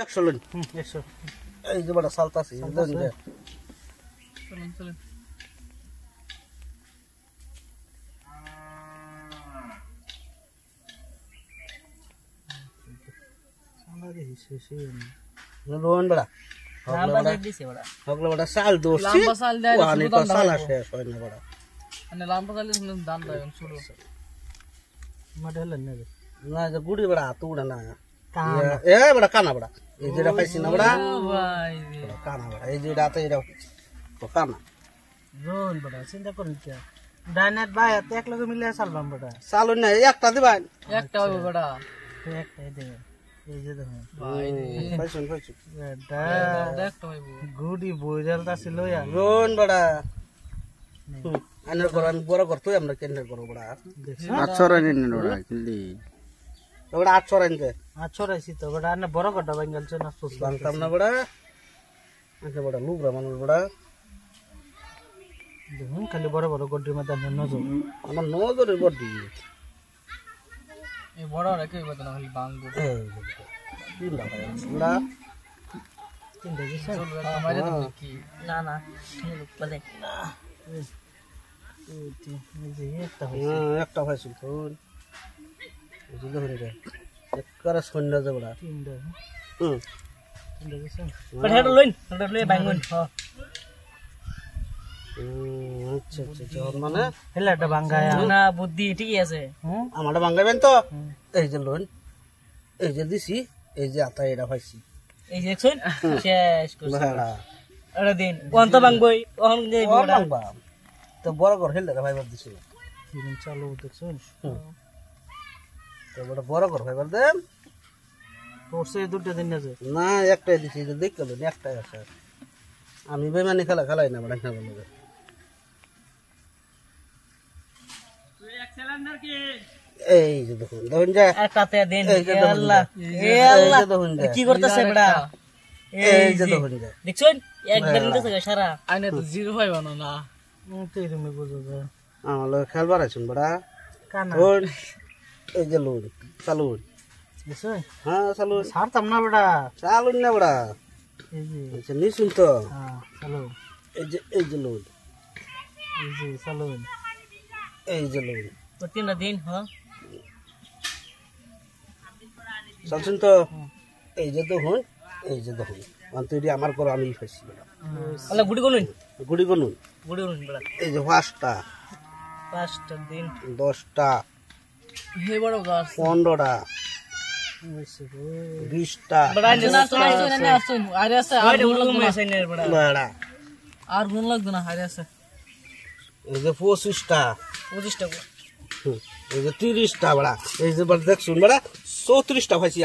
100 100 এই যে বড় সালতাছি দেন দে চলুন চলুন সামনে হিসেবে রোন বড়া লাম্বা সাইড দিছে বড়া হগলে বড়া সাল দোছি লাম্বা সাল দেয় ওখানে তো সালা শেষ হয় না বড়া মানে লাম্বা সাল দিলে দাম দেয় শুরু মডেল না না যে গুড়ি বড়া তুড়া না এ বড়া কানা বড়া এই যেটা পাইছি না বড়া ভাই কানা বড়া এই যেটা তো এটা তো কানা রোল বড়া চিন্তা করুন কি ডাইনাট ভাই এত এক লগে মিলে সালবাম বড়া চালু না একটা দিবেন একটা হবে বড়া একটাই দেবে এই যে দেখুন ভাই পাইছুন পাইছুন এটা দেখতে হইব গুডি বইরালটা ছিল ইয়া রোন বড়া আনার করান বড় করতে আমরা কেন্দ্র করব বড়া 800 রানি বড়া কিলি বড়া 800 রান দে 800 রাইছি তো বড়া না বড় কটা বাঙ্গাল ছ না সুস বাংতাম না বড়া আচ্ছা বড়া লুবরা মানুষ বড়া দেখুন খালি বড় বড় গড্ডির মধ্যে নজর আমার নজরে বড়ি এই বড় রেখে কত না খালি বাঙ্গো তিন লাখ বড়া তিন দেখি স্যার আমারে তো কি না না বলে এই যে একটা হইছে একটা পাইছুন তো বুঝলে হরে যায় একবারে সৈন্য যে বড়া তিনটা হুম তিনটা গেছে বাট হেড লই বাঙ্গুন আচ্ছা আচ্ছা জোর মানে হেলাটা বাঙ্গায়া না বুদ্ধি ঠিকই আছে আমারটা বাঙ্গাবেন তো এই যে লোন এই যে দিছি এই যে আতা এটা পাইছি এই যে দেখছেন শেষ করছে ভাড়া আরে দিন কোন তো বাঙ্গই ওহন যে বড় বাংবা তো বড় ঘর হেলটা ফাইবার দিছিল দিন চালু দেখছেন তো বড় ঘর ফাইবার দেন তোরসে দুটো দিন আছে না একটাই দিছি যে দেখ গেল একটাই আছে আমি বেমানি খেলাই না বড় না বলে এই যে দেখুন দেখুন যা একটাতে দেন আল্লাহ এ আল্লাহ কি করতেছে বড়া এই যে দেখুন যা দেখছেন একবার নিতেছে সারা আইনা তো জিরো হয় বানো না তুই তুমি বুঝো যা আমার খেলবার আছেন বড়া কানা লোন এই যে লোন চালুন দেখছেন হ্যাঁ চালুন ছাড়তাম না বড়া চালুন না বড়া এই যে আচ্ছা নিশুন তো হ্যাঁ চালু এই যে লোন এই যে চালু এই যে লোন প্রতিটা দিন হ্যাঁ চলছেন তো এই যে দেখুন অন্তরি আমার করো আমি ফাইছি আল্লাহ গুড়ি গুনুন গুড়ি গুনুন বড়া এই যে 5টা 5টা দিন 10টা হে বড় গাছ 15টা 20টা বড়া না আসুন আরে আছে আর গুণ লাগবে না সাইনের বড়া বড়া আর গুণ লাগবে না আরে আছে এই যে 25টা 25টা এই যে 30টা বড়া এই যে বড় দেখ শুন বড়া 34টা ফাইছি